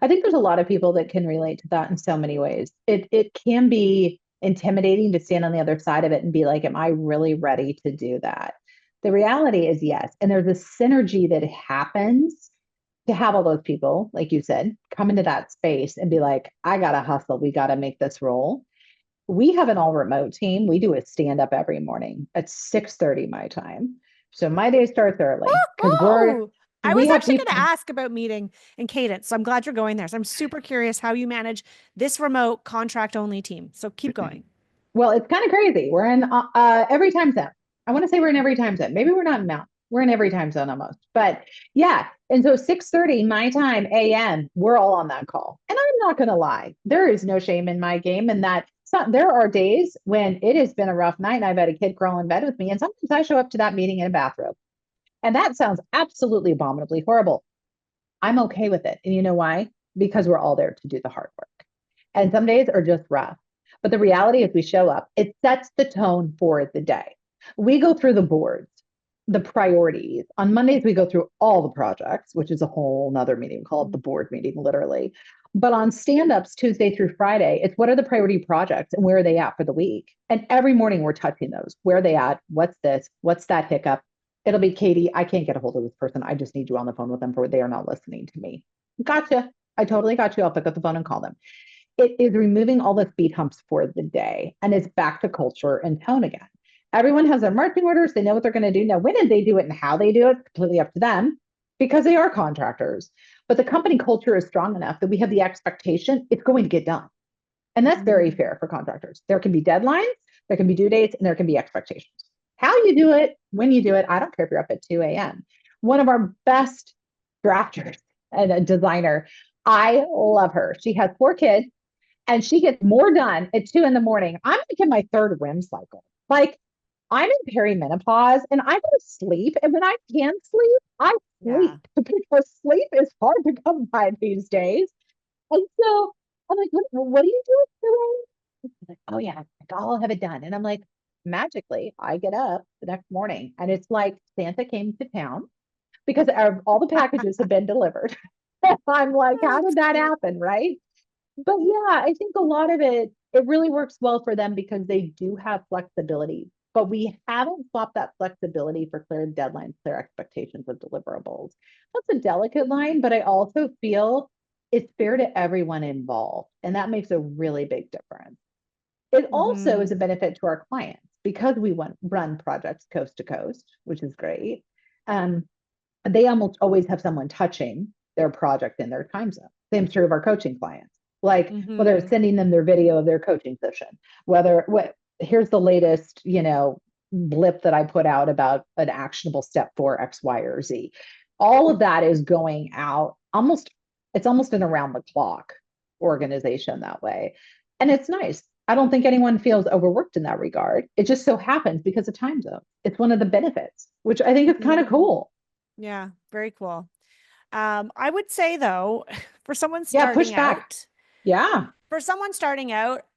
I think there's a lot of people that can relate to that in so many ways. It can be intimidating to stand on the other side of it and be like, am I really ready to do that? The reality is yes. And there's a synergy that happens to have all those people, like you said, come into that space and be like, I gotta hustle. We gotta make this roll. We have an all remote team. We do a stand up every morning at 6:30 my time. So my day starts early because Oh, I we was have actually going to people. ask about meeting and cadence. So I'm glad you're going there. So I'm super curious how you manage this remote contract only team. So keep going. Well, it's kind of crazy. We're in every time zone. I want to say we're in every time zone. Maybe we're not in Mountain. We're in every time zone almost. But yeah. And so 6:30 my time AM, we're all on that call. And I'm not gonna lie, there is no shame in my game. And that there are days when it has been a rough night and I've had a kid crawl in bed with me. And sometimes I show up to that meeting in a bathrobe. And that sounds absolutely abominably horrible. I'm okay with it. And you know why? Because we're all there to do the hard work. And some days are just rough. But the reality is we show up, it sets the tone for the day. We go through the boards, the priorities. On Mondays, we go through all the projects, which is a whole nother meeting called the board meeting, literally. But on stand-ups Tuesday through Friday, it's what are the priority projects and where are they at for the week? And every morning we're touching those. Where are they at? What's this? What's that hiccup? It'll be Katie. I can't get a hold of this person. I just need you on the phone with them for they are not listening to me. Gotcha. I totally got you. I'll pick up the phone and call them. It is removing all the speed humps for the day and it's back to culture and tone again. Everyone has their marching orders. They know what they're going to do. Now, when did they do it and how they do it? It's completely up to them because they are contractors. But the company culture is strong enough that we have the expectation it's going to get done. And that's very fair for contractors. There can be deadlines, there can be due dates, and there can be expectations. How you do it, when you do it, I don't care if you're up at 2 a.m. One of our best drafters and a designer I love her. She has 4 kids and she gets more done at 2 in the morning. I'm like in my third REM cycle. Like I'm in perimenopause and I go to sleep. And when I can sleep, I Yeah. sleep because sleep is hard to come by these days. And so I'm like, what do you do today? She's like, oh yeah, I'll have it done. And I'm like, magically, I get up the next morning and it's like Santa came to town because all the packages have been delivered. I'm like, Oh, how that's did that cute. happen? Right. But yeah, I think a lot of it really works well for them because they do have flexibility. But we haven't swapped that flexibility for clear deadlines, clear expectations of deliverables. That's a delicate line, but I also feel it's fair to everyone involved. And that makes a really big difference. It also Mm-hmm. is a benefit to our clients because we run projects coast to coast, which is great. Um, they almost always have someone touching their project in their time zone. Same true of our coaching clients. Like whether Mm-hmm. it's sending them their video of their coaching session, whether what here's the latest, blip that I put out about an actionable step for X, Y, or Z. All of that is going out almost, it's almost an around the clock organization that way. And it's nice. I don't think anyone feels overworked in that regard. It just so happens because of time zone. It's one of the benefits, which I think is kind of Mm-hmm. cool. Yeah, very cool. I would say though, for someone Yeah, push starting back. out, Yeah,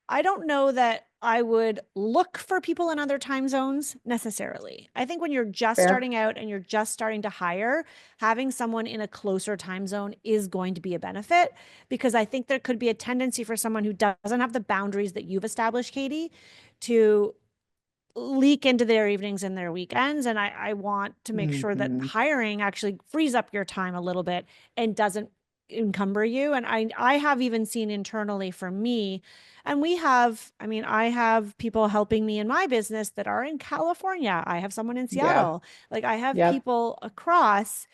I don't know that I would look for people in other time zones necessarily. I think when you're just fair. starting out and you're just starting to hire, having someone in a closer time zone is going to be a benefit because I think there could be a tendency for someone who doesn't have the boundaries that you've established, Katie, to leak into their evenings and their weekends. And I want to make sure that Hmm. hiring actually frees up your time a little bit and doesn't encumber you. And I have even seen internally for me, and I have people helping me in my business that are in California. I have someone in Yeah. Seattle. Like I have Yep. people across,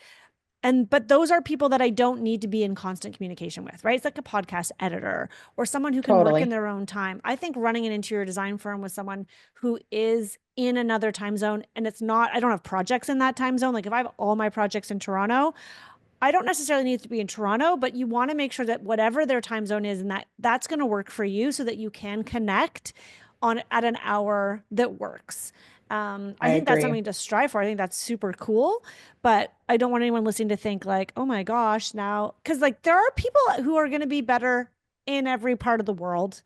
and but those are people that I don't need to be in constant communication with, right? It's like a podcast editor or someone who can work in Totally. their own time. I think running an interior design firm with someone who is in another time zone, and it's not, I don't have projects in that time zone. Like if I have all my projects in Toronto, I don't necessarily need to be in Toronto, but you want to make sure that whatever their time zone is and that's going to work for you so that you can connect on at an hour that works. I I think that's agree. something to strive for. I think that's super cool, but I don't want anyone listening to think like, oh my gosh, now, because like there are people who are going to be better in every part of the world.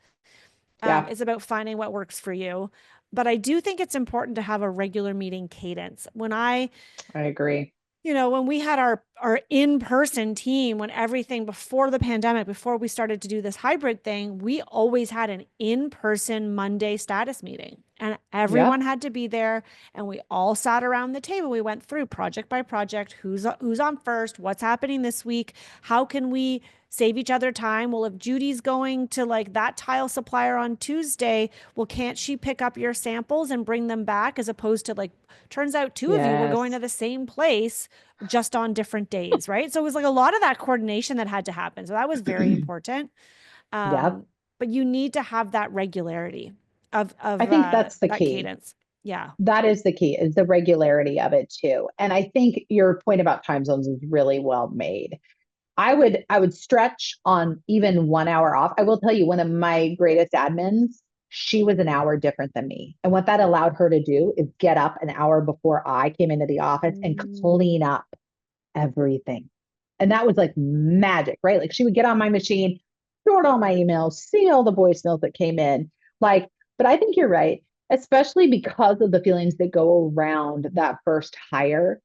Yeah, It's about finding what works for you. But I do think it's important to have a regular meeting cadence. I agree. When we had our in-person team, when everything before the pandemic, before we started to do this hybrid thing, we always had an in-person Monday status meeting and everyone Yep. had to be there and we all sat around the table. We went through project by project, who's on first, what's happening this week, how can we save each other time? Well, if Judy's going to like that tile supplier on Tuesday, well, can't she pick up your samples and bring them back as opposed to like turns out two of you were going to Yes. the same place just on different days, right? So it was like a lot of that coordination that had to happen. So that was very important. Yep. Um, but you need to have that regularity I of think that's the that key. cadence. Yeah. That is the key, is the regularity of it too. And I think your point about time zones is really well made. I would stretch on even 1 hour off. I will tell you, one of my greatest admins, she was an hour different than me. And what that allowed her to do is get up an hour before I came into the office and Mm. clean up everything. And that was like magic, right? Like she would get on my machine, sort all my emails, see all the voicemails that came in. Like, but I think you're right, especially because of the feelings that go around that first hire,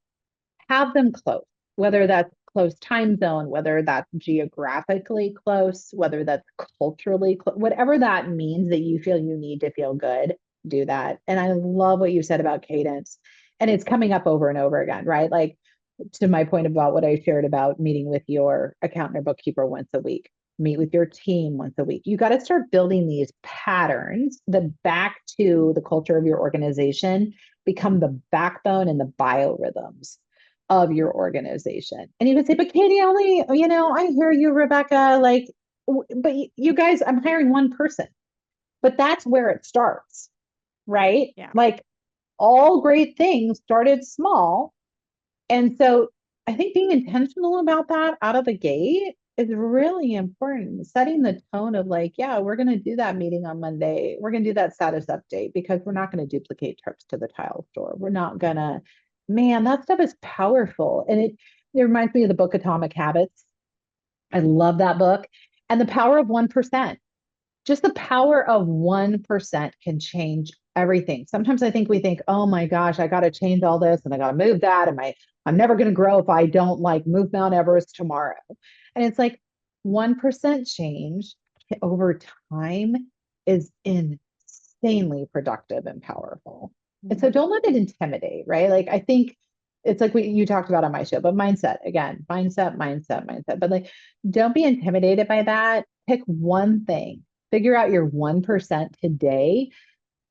have them close, whether that's close time zone, whether that's geographically close, whether that's culturally close, whatever that means that you feel you need to feel good, do that. And I love what you said about cadence. And it's coming up over and over again, right? Like to my point about what I shared about meeting with your accountant or bookkeeper once a week, meet with your team once a week. You got to start building these patterns that back to the culture of your organization become the backbone and the biorhythms of your organization. And you can say, but Katie, only, I hear you, Rebecca, like, but you guys, I'm hiring one person, but that's where it starts, right? Yeah. Like all great things started small, and so I think being intentional about that out of the gate is really important. Setting the tone of like, yeah, we're going to do that meeting on Monday. We're going to do that status update because we're not going to duplicate trips to the tile store. We're not going to, man, that stuff is powerful. And it reminds me of the book Atomic Habits. I love that book. And the power of 1%. Just the power of 1% can change everything. Sometimes I think we think, oh my gosh, I got to change all this and I got to move that. And I'm never going to grow if I don't like move Mount Everest tomorrow. And it's like 1% change over time is insanely productive and powerful. And so don't let it intimidate, right? Like I think it's like you talked about on my show, but mindset again, mindset. But like, don't be intimidated by that. Pick one thing, figure out your 1% today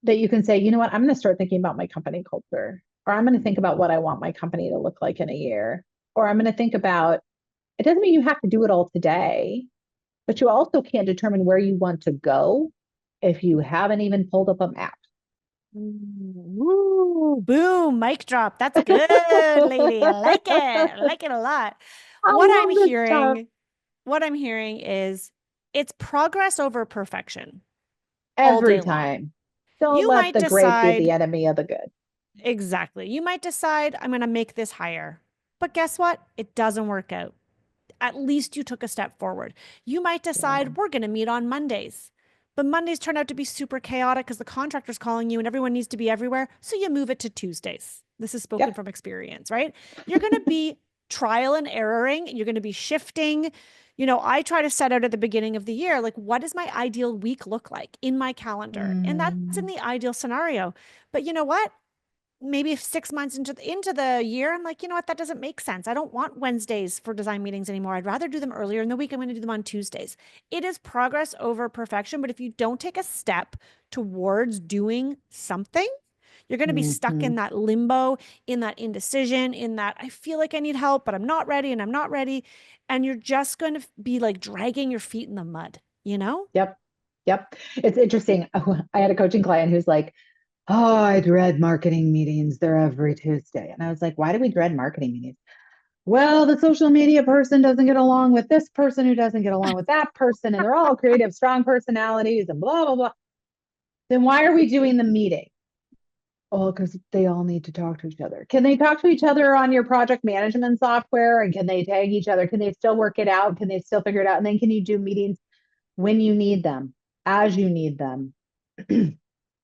that you can say, you know what, I'm going to start thinking about my company culture, or I'm going to think about what I want my company to look like in a year, or I'm going to think about, it doesn't mean you have to do it all today, but you also can't determine where you want to go if you haven't even pulled up a map. Ooh, boom, mic drop. That's good, lady. I like it. I like it a lot. I What I'm love this stuff. hearing, what I'm hearing is it's progress over perfection all Every day long. time. Don't You let might the great be the decide, enemy of the good. exactly. You might decide, I'm going to make this higher. But guess what? It doesn't work out. At least you took a step forward. You might Yeah. decide we're going to meet on Mondays. But Mondays turn out to be super chaotic because the contractor's calling you and everyone needs to be everywhere. So you move it to Tuesdays. This is spoken Yep. from experience, right? You're going to be trial and erroring. You're going to be shifting. I try to set out at the beginning of the year, like, what does my ideal week look like in my calendar? And that's in Mm, the ideal scenario. But you know what? Maybe 6 months into the year, I'm like, you know what, that doesn't make sense. I don't want Wednesdays for design meetings anymore. I'd rather do them earlier in the week. I'm going to do them on Tuesdays. It is progress over perfection, but if you don't take a step towards doing something, you're going to be stuck in mhm. that limbo, in that indecision, in that I feel like I need help, but I'm not ready and I'm not ready. And you're just going to be like dragging your feet in the mud, you know? Yep. Yep. It's interesting. I had a coaching client who's like, oh, I dread marketing meetings. They're every Tuesday. And I was like, why do we dread marketing meetings? Well, the social media person doesn't get along with this person who doesn't get along with that person. And they're all creative, strong personalities and blah, blah, blah. Then why are we doing the meeting? Oh, because they all need to talk to each other. Can they talk to each other on your project management software? And can they tag each other? Can they still work it out? Can they still figure it out? And then can you do meetings when you need them, as you need them,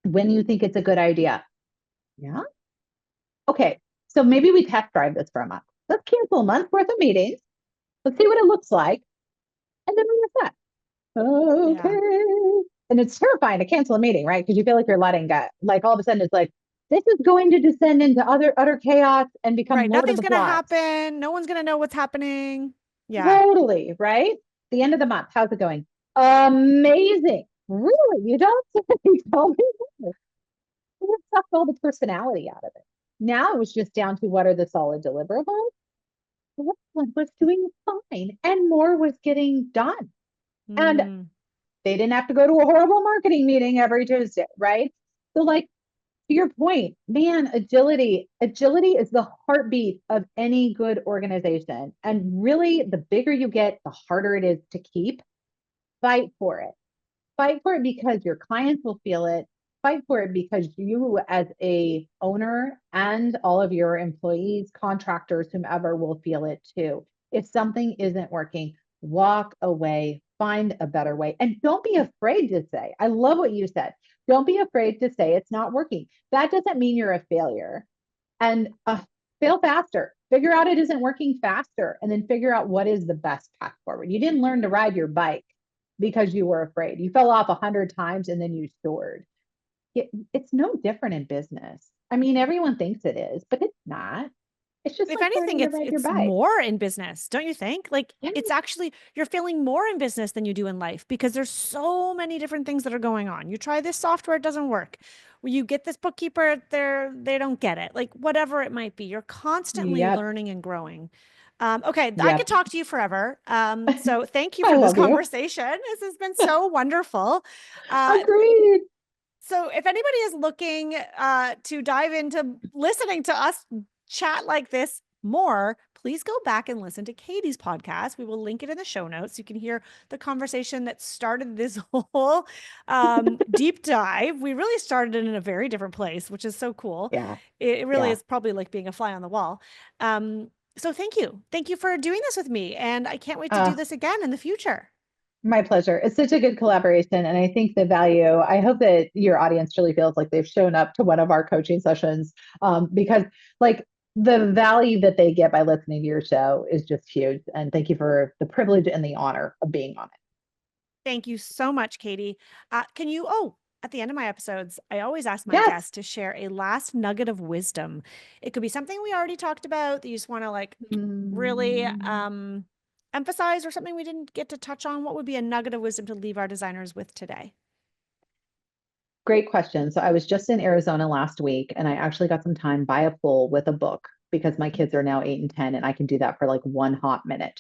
when you think it's a good idea? Yeah. Okay. So maybe we test drive this for a month. Let's cancel a month worth of meetings. Let's see what it looks like. And then we're set. Yeah. Okay. And it's terrifying to cancel a meeting, right? Because you feel like you're letting go. Like all of a sudden it's like, this is going to descend into utter chaos and become Right. more to Nothing's the going to plot. happen. No one's going to know what's happening. Yeah. Totally, right? The end of the month. How's it going? Amazing. Really? You don't tell me more. We sucked all the personality out of it. Now it was just down to what are the solid deliverables. One was doing fine and more was getting done. And Mm. they didn't have to go to a horrible marketing meeting every Tuesday, right? So, like, to your point, man, agility is the heartbeat of any good organization. And really, the bigger you get, the harder it is to keep. Fight for it. Fight for it because your clients will feel it. Fight for it because you, as a owner, and all of your employees, contractors, whomever, will feel it too. If something isn't working, walk away, find a better way, and don't be afraid to say. I love what you said. Don't be afraid to say it's not working. That doesn't mean you're a failure. And fail faster. Figure out it isn't working faster, and then figure out what is the best path forward. You didn't learn to ride your bike because you were afraid. You fell off 100 times and then you soared. It's no different in business. I mean, everyone thinks it is, but it's not. It's just If like anything, learning to it's ride your it's bike. more in business, don't you think? Like Yeah. it's actually you're feeling more in business than you do in life because there's so many different things that are going on. You try this software, it doesn't work. Well, you get this bookkeeper, they don't get it. Like whatever it might be, you're constantly Yep. learning and growing. Okay, I could Yep. talk to you forever. So thank you I for this love you. conversation. This has been so wonderful. Uh, Agreed. so if anybody is looking to dive into listening to us chat like this more, please go back and listen to Katie's podcast. We will link it in the show notes. You can hear the conversation that started this whole deep dive. We really started it in a very different place, which is so cool. Yeah. It really Yeah. is probably like being a fly on the wall. So thank you. Thank you for doing this with me. And I can't wait to do Uh, this again in the future. my pleasure. It's such a good collaboration. And I think the value, I hope that your audience really feels like they've shown up to one of our coaching sessions, because like the value that they get by listening to your show is just huge. And thank you for the privilege and the honor of being on it. Thank you so much, Katie. At the end of my episodes, I always ask my Yes. guests to share a last nugget of wisdom. It could be something we already talked about that you just want to like really Mm, emphasize, or something we didn't get to touch on. What would be a nugget of wisdom to leave our designers with today? great question. So I was just in Arizona last week and I actually got some time by a pool with a book because my kids are now 8 and 10 and I can do that for like one hot minute.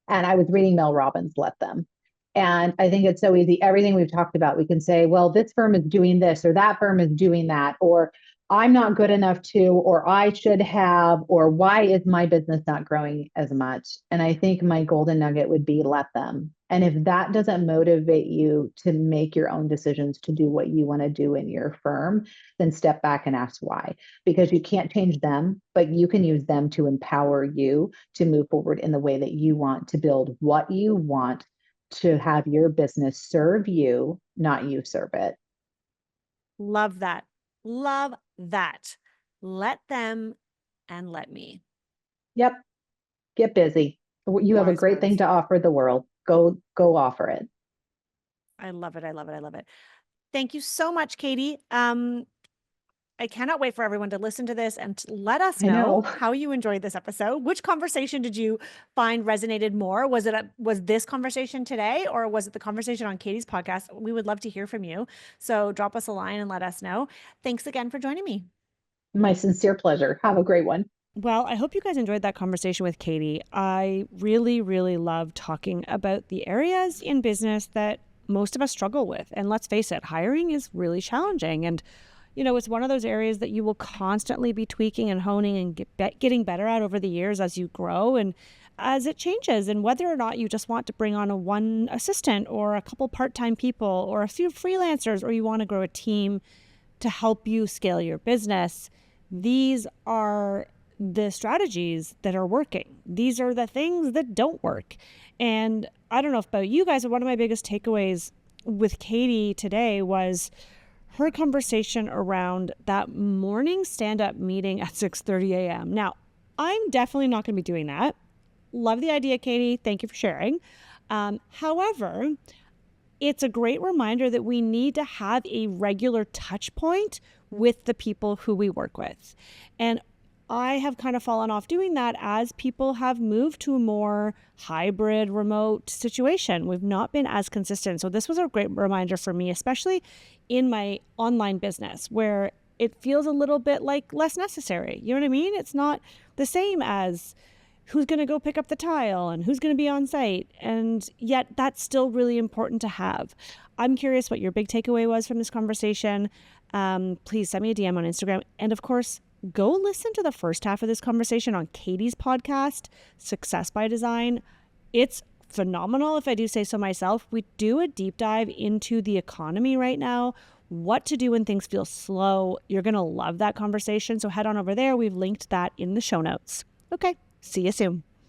And I was reading Mel Robbins' Let Them. And I think it's so easy. Everything we've talked about, we can say, well, this firm is doing this, or that firm is doing that, or I'm not good enough to, or I should have, or why is my business not growing as much? And I think my golden nugget would be let them. And if that doesn't motivate you to make your own decisions to do what you want to do in your firm, then step back and ask why. Because you can't change them, but you can use them to empower you to move forward in the way that you want to build what you want to have your business serve you, not you serve it. Love that. Love that. Let them and let me. Yep. Get busy. You have a Wise great thing words. to offer the world. Go offer it. I love it. I love it. I love it. Thank you so much, Katie. I cannot wait for everyone to listen to this and let us I know know. how you enjoyed this episode. Which conversation did you find resonated more? Was this conversation today, or was it the conversation on Katie's podcast? We would love to hear from you. So drop us a line and let us know. Thanks again for joining me. My sincere pleasure. Have a great one. Well, I hope you guys enjoyed that conversation with Katie. I really, really love talking about the areas in business that most of us struggle with. And let's face it, hiring is really challenging. And it's one of those areas that you will constantly be tweaking and honing and getting better at over the years as you grow and as it changes. And whether or not you just want to bring on a one assistant or a couple part-time people or a few freelancers, or you want to grow a team to help you scale your business, these are the strategies that are working. These are the things that don't work. And I don't know about you guys, but one of my biggest takeaways with Katie today was her conversation around that morning stand-up meeting at 6:30 a.m. Now, I'm definitely not going to be doing that. Love the idea, Katie. Thank you for sharing. However, it's a great reminder that we need to have a regular touch point with the people who we work with. And I have kind of fallen off doing that as people have moved to a more hybrid remote situation. We've not been as consistent. So this was a great reminder for me, especially in my online business where it feels a little bit like less necessary. You know what I mean? It's not the same as who's going to go pick up the tile and who's going to be on site. And yet that's still really important to have. I'm curious what your big takeaway was from this conversation. Please send me a DM on Instagram. And of course, go listen to the first half of this conversation on Katie's podcast, Success by Design. It's phenomenal, if I do say so myself. We do a deep dive into the economy right now, what to do when things feel slow. You're going to love that conversation. So head on over there. We've linked that in the show notes. Okay, see you soon.